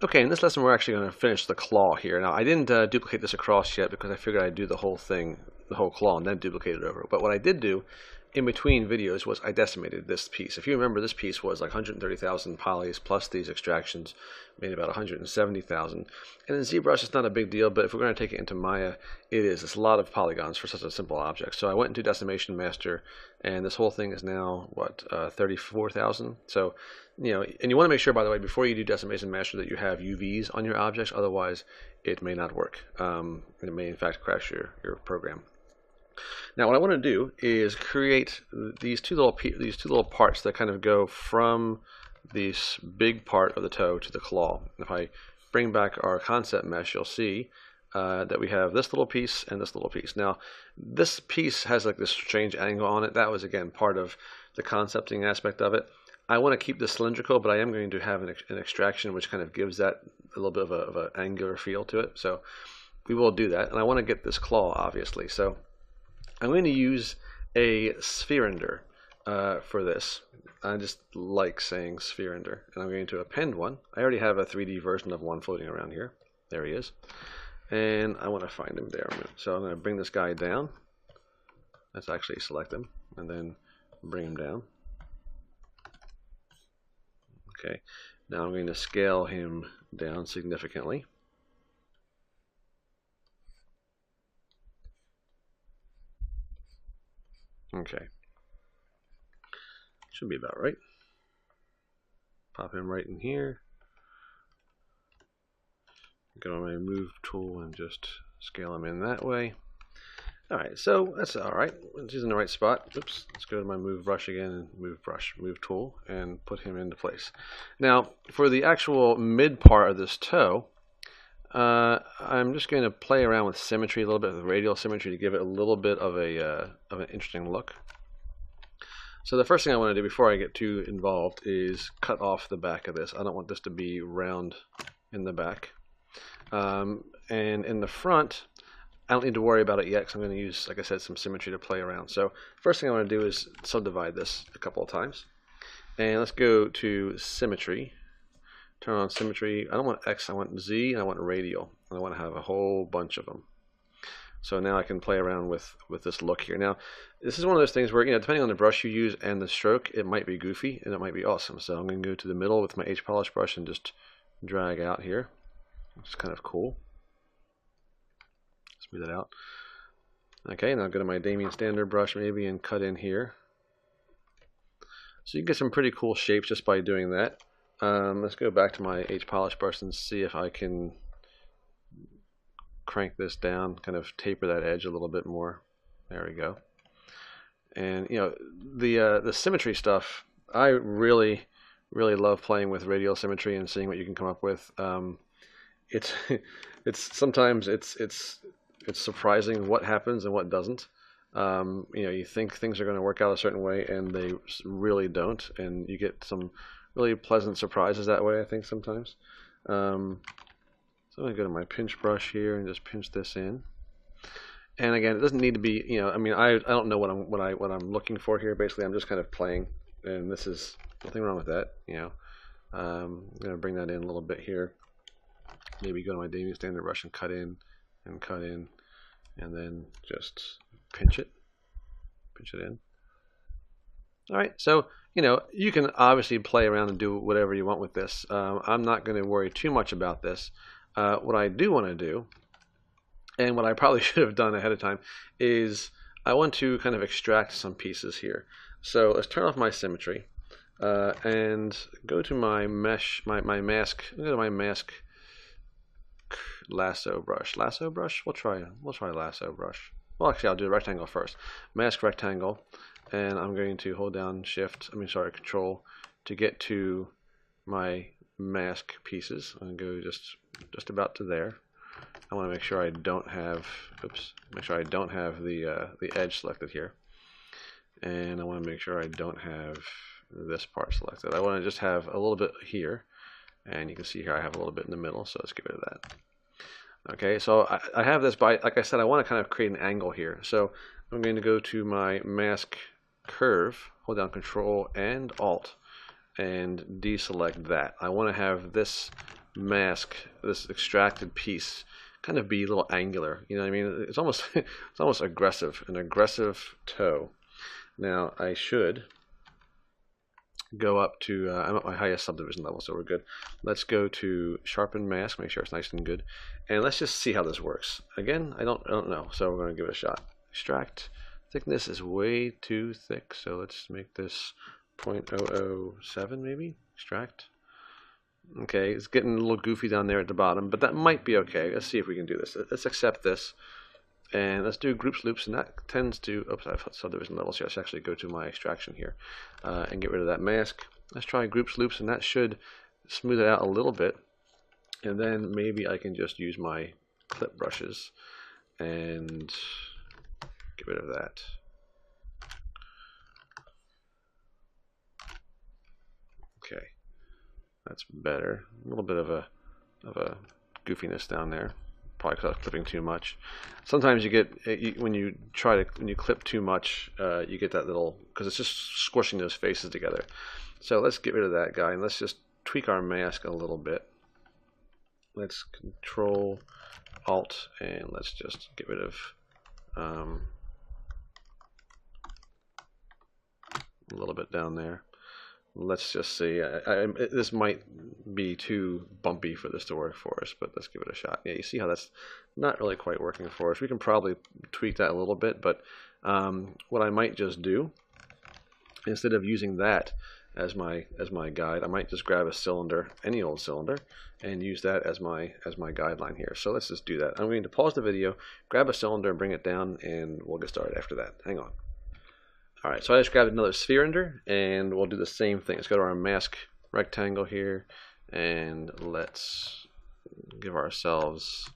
Okay, in this lesson we're actually going to finish the claw here. Now I didn't duplicate this across yet because I figured I'd do the whole thing, the whole claw, and then duplicate it over. But what I did do in between videos was I decimated this piece. If you remember, this piece was like 130,000 polys plus these extractions made about 170,000. And in ZBrush it's not a big deal, but if we're going to take it into Maya, it is. It's a lot of polygons for such a simple object. So I went into Decimation Master, and this whole thing is now, what, 34,000? So, you know, and you want to make sure, by the way, before you do Decimation Master that you have UVs on your objects, otherwise it may not work. And it may in fact crash your program. Now what I want to do is create these two little parts that kind of go from this big part of the toe to the claw. If I bring back our concept mesh, you'll see that we have this little piece and this little piece. Now this piece has like this strange angle on it. That was again part of the concepting aspect of it. I want to keep this cylindrical, but I am going to have an extraction which kind of gives that a little bit of an angular feel to it. So we will do that, and I want to get this claw obviously. So I'm going to use a sphere-ender for this. I just like saying sphere-ender, and I'm going to append one. I already have a 3D version of one floating around here. There he is. And I want to find him there. So I'm going to bring this guy down. Let's actually select him, and then bring him down. Okay, now I'm going to scale him down significantly. Okay, should be about right. Pop him right in here. Go on my move tool and just scale him in that way. Alright, so that's alright. He's in the right spot. Oops, let's go to my move brush again and move tool, and put him into place. Now, for the actual mid part of this toe, I'm just going to play around with symmetry a little bit, with radial symmetry, to give it a little bit of an interesting look. So the first thing I want to do before I get too involved is cut off the back of this. I don't want this to be round in the back. And in the front, I don't need to worry about it yet because I'm going to use, like I said, some symmetry to play around. So first thing I want to do is subdivide this a couple of times. And let's go to symmetry. Turn on symmetry. I don't want X, I want Z, and I want radial. And I want to have a whole bunch of them. So now I can play around with this look here. Now, this is one of those things where, you know, depending on the brush you use and the stroke, it might be goofy and it might be awesome. So I'm going to go to the middle with my H-polish brush and just drag out here. It's kind of cool. Smooth it out. Okay, now go to my Damien Standard brush maybe and cut in here. So you can get some pretty cool shapes just by doing that. Let's go back to my H-polish brush and see if I can crank this down, kind of taper that edge a little bit more. There we go. And you know, the symmetry stuff, I really love playing with radial symmetry and seeing what you can come up with. It's sometimes it's surprising what happens and what doesn't. You know, you think things are going to work out a certain way and they really don't, and you get some really pleasant surprises that way, I think, sometimes. So I'm going to go to my pinch brush here and just pinch this in. And again, it doesn't need to be, you know, I mean, I don't know what I'm looking for here. Basically, I'm just kind of playing, and this is nothing wrong with that, you know. I'm going to bring that in a little bit here. Maybe go to my Damien Standard brush and cut in, and then just pinch it in. All right, so you know, you can obviously play around and do whatever you want with this. I'm not going to worry too much about this. What I do want to do, and what I probably should have done ahead of time, is I want to kind of extract some pieces here. So let's turn off my symmetry and go to my mesh, my mask. Go to my mask lasso brush. Lasso brush? We'll try lasso brush. Well, actually, I'll do a rectangle first. Mask rectangle, and I'm going to hold down Control to get to my mask pieces. I'm going to go just about to there. I want to make sure I don't have, the edge selected here, and I want to make sure I don't have this part selected. I want to just have a little bit here, and you can see here I have a little bit in the middle, so let's get rid of that. Okay, so I have this by, like I said, I want to kind of create an angle here. So I'm going to go to my mask curve, hold down Control and Alt, and deselect that. I want to have this mask, this extracted piece, kind of be a little angular. You know what I mean? It's almost it's almost aggressive, an aggressive toe. Now I should go up to, I'm at my highest subdivision level, so we're good. Let's go to sharpen mask, make sure it's nice and good, and let's just see how this works. Again, I don't know, so we're going to give it a shot. Extract thickness is way too thick, so let's make this 0.007 maybe. Extract. Okay, it's getting a little goofy down there at the bottom, but that might be okay. Let's see if we can do this. Let's accept this. And let's do groups loops, and that tends to, oops, I've subdivision levels here. Let's actually go to my extraction here and get rid of that mask. Let's try groups loops, and that should smooth it out a little bit. And then maybe I can just use my clip brushes and get rid of that. Okay, that's better. A little bit of a goofiness down there. Probably because I was clipping too much. Sometimes you get, when you clip too much, you get that little, because it's just squishing those faces together. So let's get rid of that guy, and let's just tweak our mask a little bit. Let's Control Alt, and let's just get rid of a little bit down there. Let's just see. This might be too bumpy for this to work for us, but let's give it a shot. Yeah, you see how that's not really quite working for us. We can probably tweak that a little bit, but what I might just do, instead of using that as my guide, I might just grab a cylinder, any old cylinder, and use that as my guideline here. So let's just do that. I'm going to pause the video, grab a cylinder, and bring it down, and we'll get started after that. Hang on. Alright, so I just grabbed another sphere ender, and we'll do the same thing. Let's go to our mask rectangle here, and let's give ourselves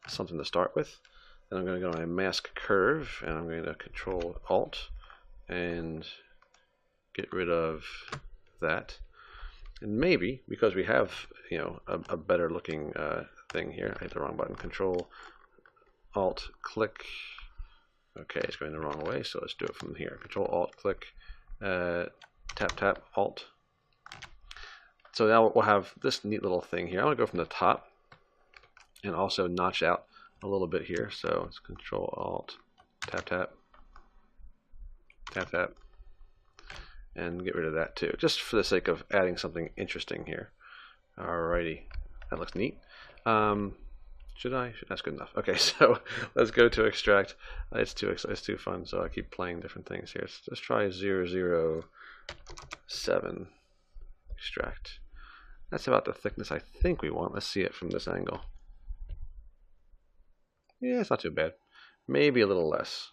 something to start with. Then I'm going to go to my mask curve, and I'm going to Control Alt and get rid of that. And maybe, because we have, you know, a better looking thing here, I hit the wrong button, Control Alt click. Okay, it's going the wrong way, so let's do it from here. Control Alt click, tap tap Alt. So now we'll have this neat little thing here. I'm going to go from the top and also notch out a little bit here. So it's Control Alt, tap tap, tap tap, and get rid of that too, just for the sake of adding something interesting here. Alrighty, that looks neat. Should I? That's good enough. Okay, so let's go to extract. It's too fun, so I keep playing different things here. Let's try 007 extract. That's about the thickness I think we want. Let's see it from this angle. Yeah, it's not too bad. Maybe a little less.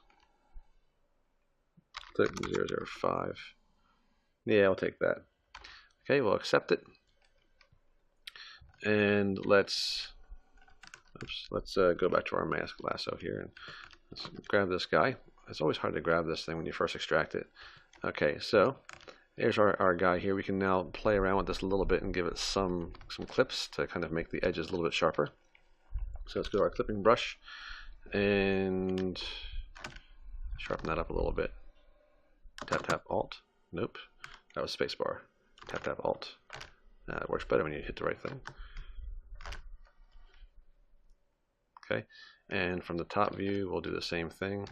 005. Yeah, I'll take that. Okay, we'll accept it. And let's go back to our mask lasso here and let's grab this guy. It's always hard to grab this thing when you first extract it. Okay, so there's our guy here. We can now play around with this a little bit and give it some clips to kind of make the edges a little bit sharper. So let's go to our clipping brush and sharpen that up a little bit. Tap tap Alt. Nope, that was spacebar. Tap tap Alt. It works better when you hit the right thing. Okay, and from the top view, we'll do the same thing.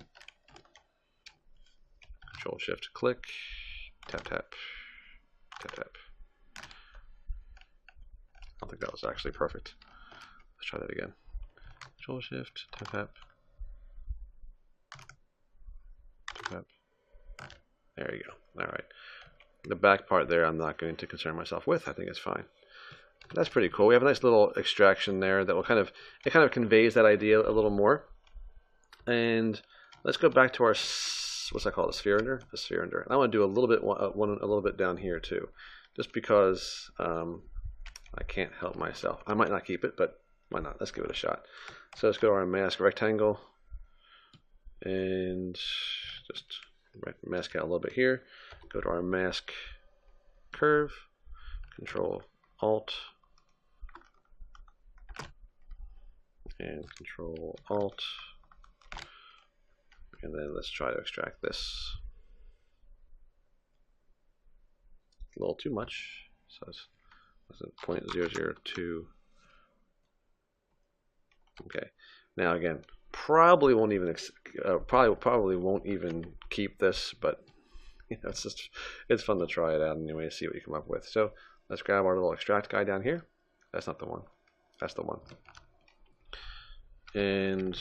Control Shift click, tap tap, tap tap. I don't think that was actually perfect. Let's try that again. Control Shift, tap tap, tap tap. There you go. All right. The back part there, I'm not going to concern myself with. I think it's fine. That's pretty cool. We have a nice little extraction there that will kind of conveys that idea a little more. And let's go back to our, what's that called, a sphere ender? A sphere ender. And I want to do a little bit down here too, just because I can't help myself. I might not keep it, but why not? Let's give it a shot. So let's go to our mask rectangle and just mask out a little bit here. Go to our mask curve, Control Alt and Control Alt, and then let's try to extract this. A little too much, so it's 0.002 Okay. Now again, probably won't even probably won't even keep this, but you know, it's fun to try it out anyway, see what you come up with. So let's grab our little extract guy down here. That's not the one. That's the one. And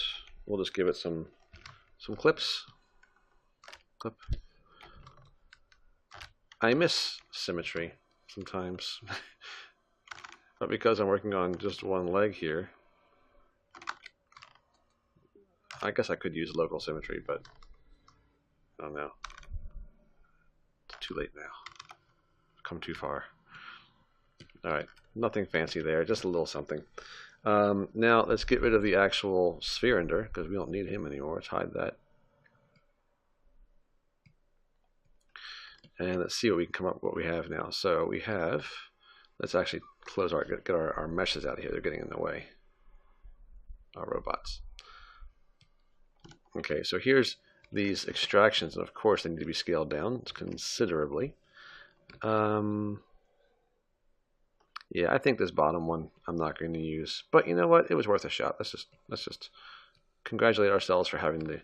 we'll just give it some clips. Clip. I miss symmetry sometimes, but because I'm working on just one leg here, I guess I could use local symmetry, but I don't know. It's too late now. I've come too far. Alright, nothing fancy there, just a little something. Now let's get rid of the actual sphere ender, because we don't need him anymore. Let's hide that. And let's see what we can come up with what we have now. So we have, let's actually close get our meshes out of here. They're getting in the way. Our robots. Okay, so here's these extractions, and of course they need to be scaled down considerably. Yeah, I think this bottom one I'm not going to use, but you know what? It was worth a shot. Let's just congratulate ourselves for having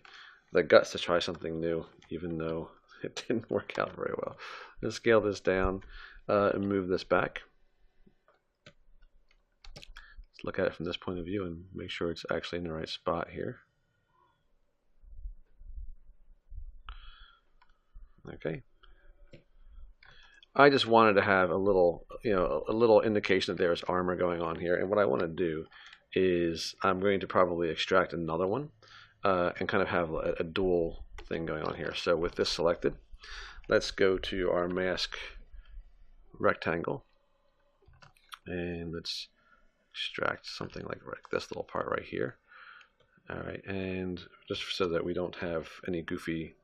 the guts to try something new, even though it didn't work out very well. Let's scale this down and move this back. Let's look at it from this point of view and make sure it's actually in the right spot here. Okay. I just wanted to have a little, a little indication that there's armor going on here. And what I want to do is I'm going to probably extract another one and kind of have a dual thing going on here. So with this selected, let's go to our mask rectangle and let's extract something like this little part right here. All right, and just so that we don't have any goofy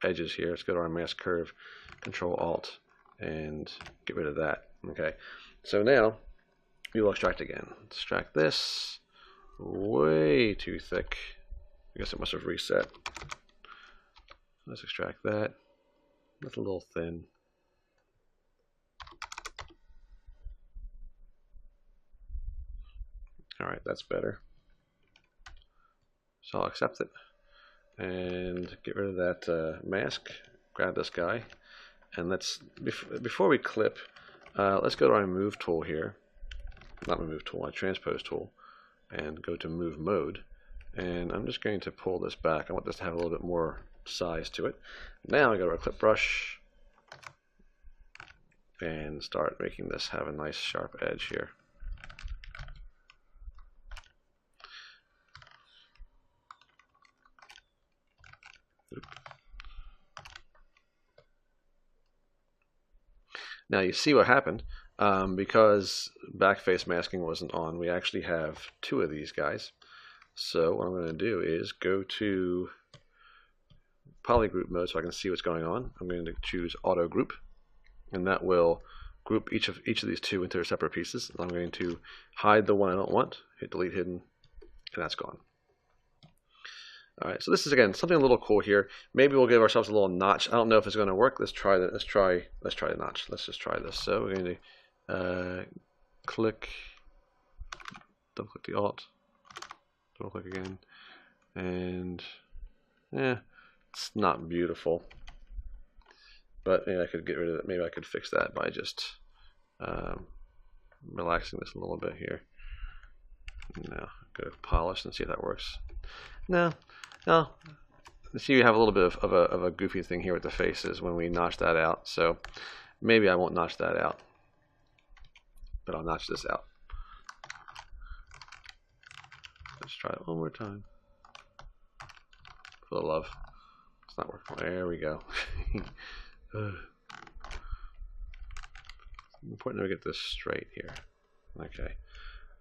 edges here, let's go to our mask curve, Control Alt, and get rid of that. Okay, so now we will extract again. Extract this. Way too thick. I guess it must have reset. Let's extract that. That's a little thin. All right, that's better. So I'll accept it and get rid of that mask. Grab this guy. And let's, before we clip, let's go to our move tool here. Not my move tool, my transpose tool. And go to move mode. And I'm just going to pull this back. I want this to have a little bit more size to it. Now I go to our clip brush. And start making this have a nice sharp edge here. Now you see what happened. Because backface masking wasn't on, we actually have two of these guys. So what I'm going to do is go to polygroup mode so I can see what's going on. I'm going to choose auto group, and that will group each of these two into their separate pieces. And I'm going to hide the one I don't want, hit delete hidden, and that's gone. All right, so this is again something a little cool here. Maybe we'll give ourselves a little notch. I don't know if it's going to work. Let's try that. Let's try the notch. Let's just try this. So we're going to click, double click the Alt, double click again, and it's not beautiful. But maybe I could get rid of it. Maybe I could fix that by just relaxing this a little bit here. Now go to polish and see if that works. No. See, you have a little bit of a goofy thing here with the faces when we notch that out. So maybe I won't notch that out, but I'll notch this out. Let's try it one more time. For the love. It's not working. There we go. Important that we get this straight here. Okay.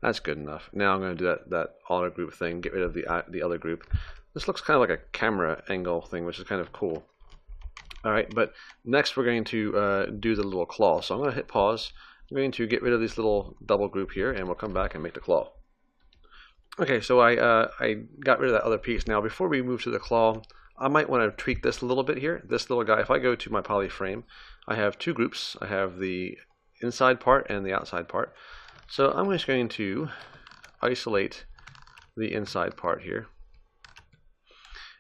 That's good enough. Now I'm going to do that auto group thing, get rid of the other group. This looks kind of like a camera angle thing, which is kind of cool. All right, but next we're going to do the little claw. So I'm going to hit pause. I'm going to get rid of this little double group here, and we'll come back and make the claw. Okay, so I got rid of that other piece. Now before we move to the claw, I might want to tweak this a little bit here. This little guy, if I go to my poly frame, I have two groups. I have the inside part and the outside part. So I'm just going to isolate the inside part here.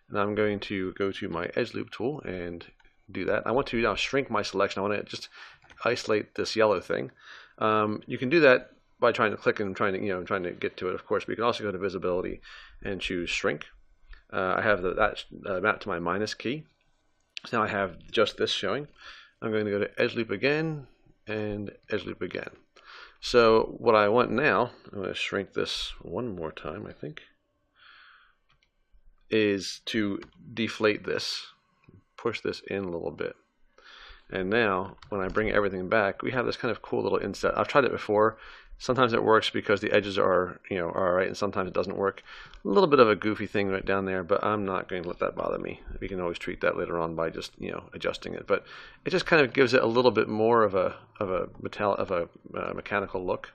And I'm going to go to my edge loop tool and do that. I want to now shrink my selection. I want to just isolate this yellow thing. You can do that by trying to click and trying to get to it, of course. But you can also go to visibility and choose shrink. I have that mapped to my minus key. So now I have just this showing. I'm going to go to edge loop again and edge loop again. So what I want now, I'm going to shrink this one more time, I think, is to deflate this, push this in a little bit. And now when I bring everything back, we have this kind of cool little inset. I've tried it before. Sometimes it works because the edges are, are right, and sometimes it doesn't work. A little bit of a goofy thing right down there, but I'm not going to let that bother me. We can always treat that later on by just, adjusting it. But it just kind of gives it a little bit more of a mechanical look.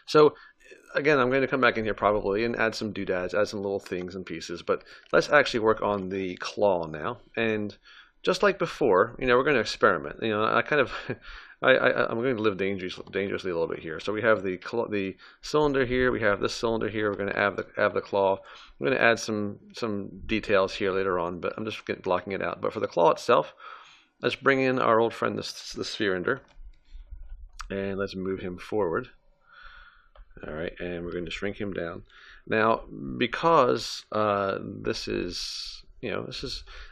So again, I'm going to come back in here probably and add some doodads, add some little things and pieces. But let's actually work on the claw now. And just like before, we're going to experiment. I'm going to live dangerously a little bit here. So we have the cylinder here. We have this cylinder here. We're going to add the claw. I'm going to add some details here later on, but I'm just blocking it out. But for the claw itself, let's bring in our old friend, the sphere ender, and let's move him forward. All right, and we're going to shrink him down. Now, because this is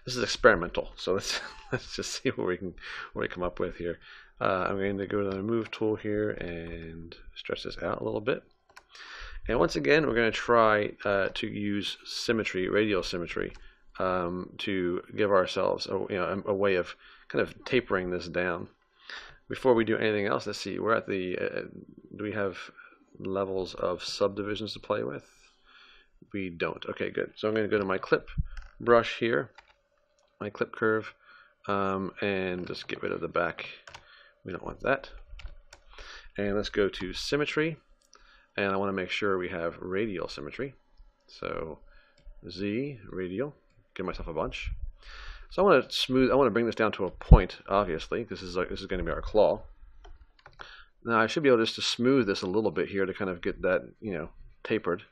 experimental, so let's just see what we come up with here. I'm going to go to the move tool here and stretch this out a little bit. And once again, we're going to try to use symmetry, radial symmetry, to give ourselves a way of kind of tapering this down. Before we do anything else, let's see. We're at the. Do we have levels of subdivisions to play with? We don't. Okay, good. So I'm going to go to my clip brush here, my clip curve, and just get rid of the back. We don't want that. And let's go to symmetry, and I want to make sure we have radial symmetry. So Z, radial, give myself a bunch. So I want to bring this down to a point, obviously, because this is going to be our claw. Now I should be able just to smooth this a little bit here to kind of get that, tapered.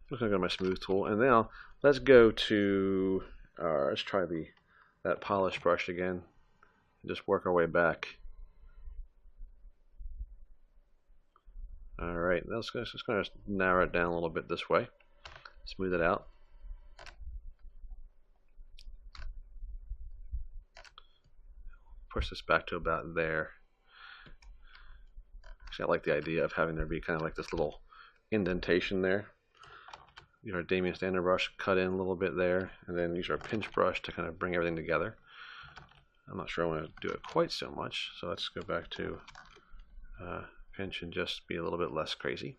I'm going to go to my smooth tool, and now let's go to, let's try that polish brush again, and just work our way back. All right, let's just going to narrow it down a little bit this way, smooth it out. Push this back to about there. Actually, I like the idea of having there be kind of like this little indentation there. Use our Damien Standard brush, cut in a little bit there, and then use our pinch brush to kind of bring everything together. I'm not sure I want to do it quite so much, so let's go back to pinch and just be a little bit less crazy.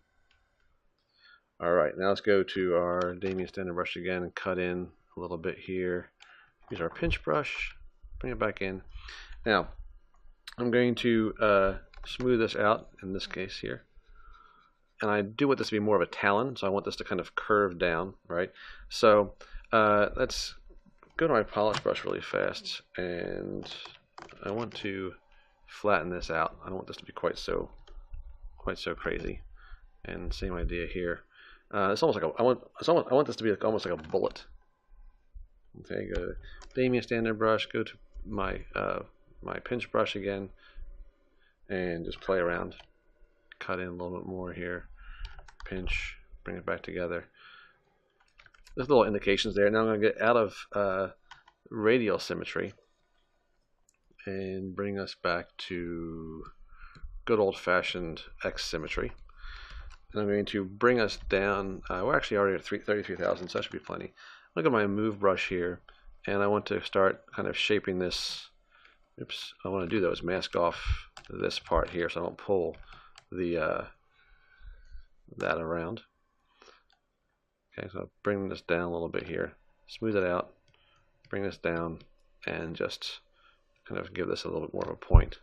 Alright, now let's go to our Damien Standard brush again and cut in a little bit here. Use our pinch brush, bring it back in. Now, I'm going to smooth this out in this case here. And I do want this to be more of a talon, so I want this to kind of curve down, right? So let's go to my polish brush really fast, and I want to flatten this out. I don't want this to be quite so crazy. And same idea here. It's almost like I want this to be like, almost like a bullet. Okay, go to Damien Standard brush, go to my my pinch brush again, and just play around. Cut in a little bit more here. Pinch, bring it back together. There's little indications there. Now I'm going to get out of radial symmetry and bring us back to good old-fashioned X symmetry. And I'm going to bring us down. We're actually already at 33,000, so that should be plenty. Look at my move brush here, and I want to start kind of shaping this. Oops, I want to do those. Mask off this part here so I don't pull the that around. Okay, so bring this down a little bit here, smooth it out, bring this down, and just kind of give this a little bit more of a point.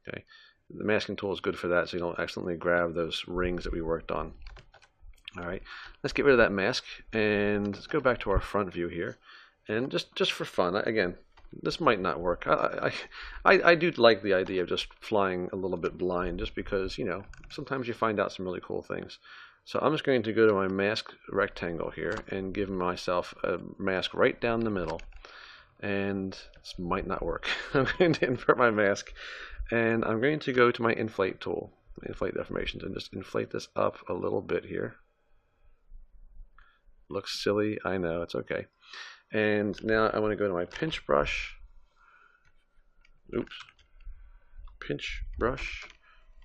Okay, the masking tool is good for that, so you don't accidentally grab those rings that we worked on. All right, let's get rid of that mask, and let's go back to our front view here, and just for fun, again, this might not work. I do like the idea of just flying a little bit blind, just because, you know, sometimes you find out some really cool things. So I'm just going to go to my mask rectangle here and give myself a mask right down the middle. And this might not work. I'm going to invert my mask, and I'm going to go to my inflate tool, inflate deformations, and just inflate this up a little bit here. Looks silly, I know, it's okay. And now I want to go to my pinch brush. Oops. Pinch brush.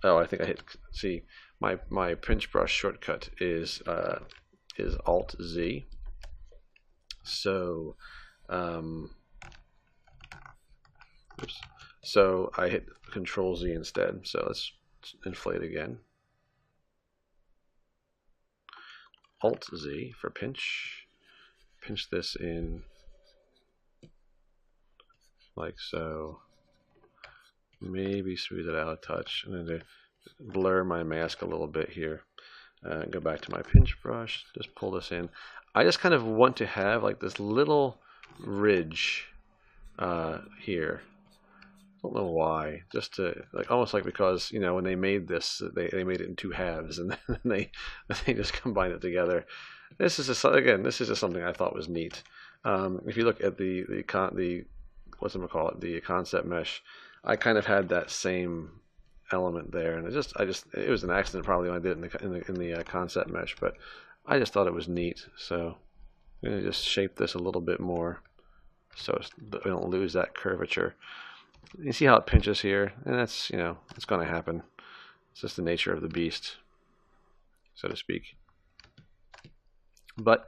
Oh, I think I hit, see, my pinch brush shortcut is Alt Z. So oops. So I hit Control Z instead. So let's inflate again. Alt Z for pinch. Pinch this in like so. Maybe smooth it out a touch. I'm going to blur my mask a little bit here. Go back to my pinch brush. Just pull this in. I just kind of want to have like this little ridge here. I don't know why. Just to like almost like, because, you know, when they made this, they made it in two halves, and then they just combined it together. This is just, again, this is just something I thought was neat. If you look at the what's it call it, the concept mesh, I kind of had that same element there, and it was an accident probably when I did it in the concept mesh, but I just thought it was neat. So I'm going to just shape this a little bit more so we don't lose that curvature. You see how it pinches here, and that's, you know, it's going to happen. It's just the nature of the beast, so to speak. But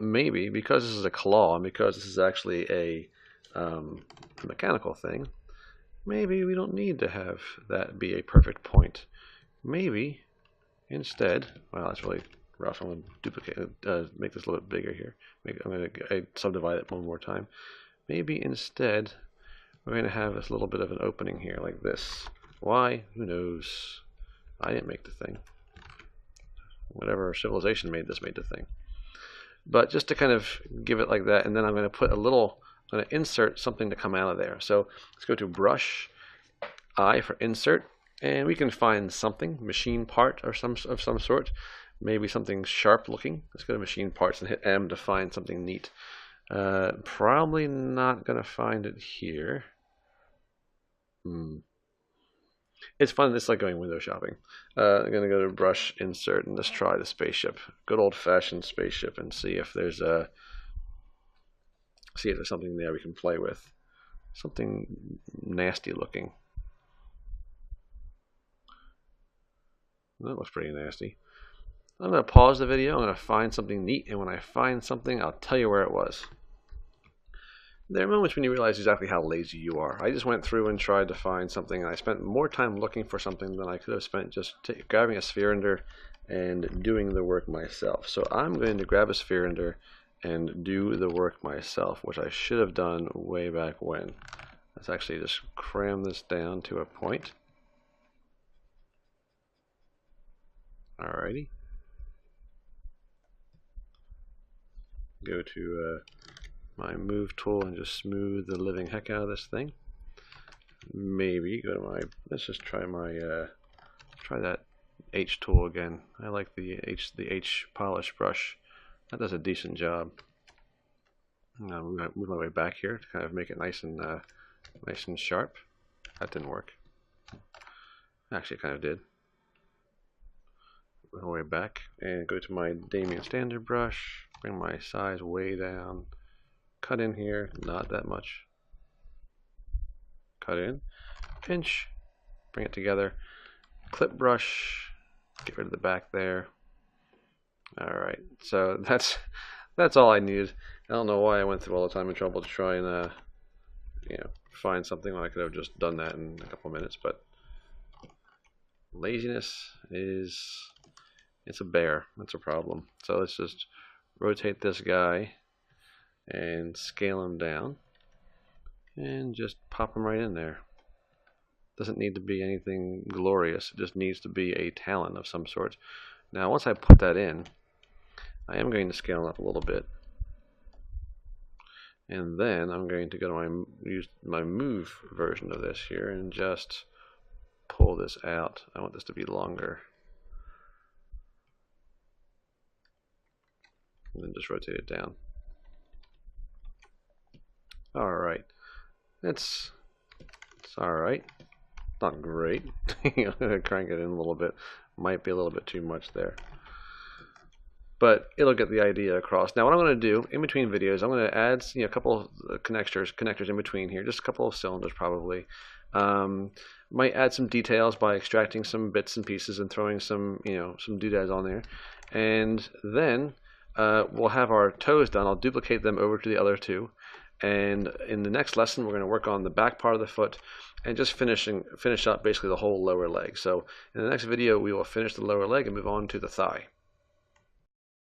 maybe because this is a claw, and because this is actually a mechanical thing, maybe we don't need to have that be a perfect point. Maybe instead, well, that's really rough. I'm going to duplicate, make this a little bit bigger here. I'm going to subdivide it one more time. Maybe instead we're going to have this little bit of an opening here like this. Why? Who knows? I didn't make the thing. Whatever civilization made this made the thing. But just to kind of give it like that, and then I'm going to put a little, I'm going to insert something to come out of there. So let's go to Brush, I for insert, and we can find something, machine part or some sort, maybe something sharp looking. Let's go to Machine Parts and hit M to find something neat. Probably not going to find it here. It's fun. It's like going window shopping. I'm going to go to Brush, Insert, and let's try the spaceship. Good old-fashioned spaceship, and see if there's something there we can play with. Something nasty looking. That looks pretty nasty. I'm going to pause the video. I'm going to find something neat, and when I find something, I'll tell you where it was. There are moments when you realize exactly how lazy you are. I just went through and tried to find something, and I spent more time looking for something than I could have spent just grabbing a sphere ender and doing the work myself. So I'm going to grab a sphere ender and do the work myself, which I should have done way back when. Let's actually just cram this down to a point. Alrighty. Go to my move tool and just smooth the living heck out of this thing. Maybe go to my, let's just try my try that H tool again. I like the H polish brush. That does a decent job. I'm gonna move my way back here to kind of make it nice and sharp. That didn't work. Actually, it kind of did. Move my way back and go to my Damien Standard brush. Bring my size way down. Cut in here, not that much. Cut in, pinch, bring it together. Clip brush, get rid of the back there. All right, so that's all I needed. I don't know why I went through all the time and trouble to try and find something when I could have just done that in a couple of minutes. But laziness it's a bear. That's a problem. So let's just rotate this guy and scale him down and just pop him right in there. Doesn't need to be anything glorious, it just needs to be a talon of some sort. Now once I put that in, I am going to scale him up a little bit, And then I'm going to go to use my move version of this here and just pull this out. I want this to be longer. And then just rotate it down. Alright. It's alright. Not great. I'm going to crank it in a little bit. Might be a little bit too much there. But it'll get the idea across. Now what I'm going to do in between videos, I'm going to add a couple of connectors in between here, just a couple of cylinders probably. Might add some details by extracting some bits and pieces and throwing some some doodads on there, and then we'll have our toes done. I'll duplicate them over to the other two, and in the next lesson we're going to work on the back part of the foot and just finish up basically the whole lower leg. So in the next video we will finish the lower leg and move on to the thigh.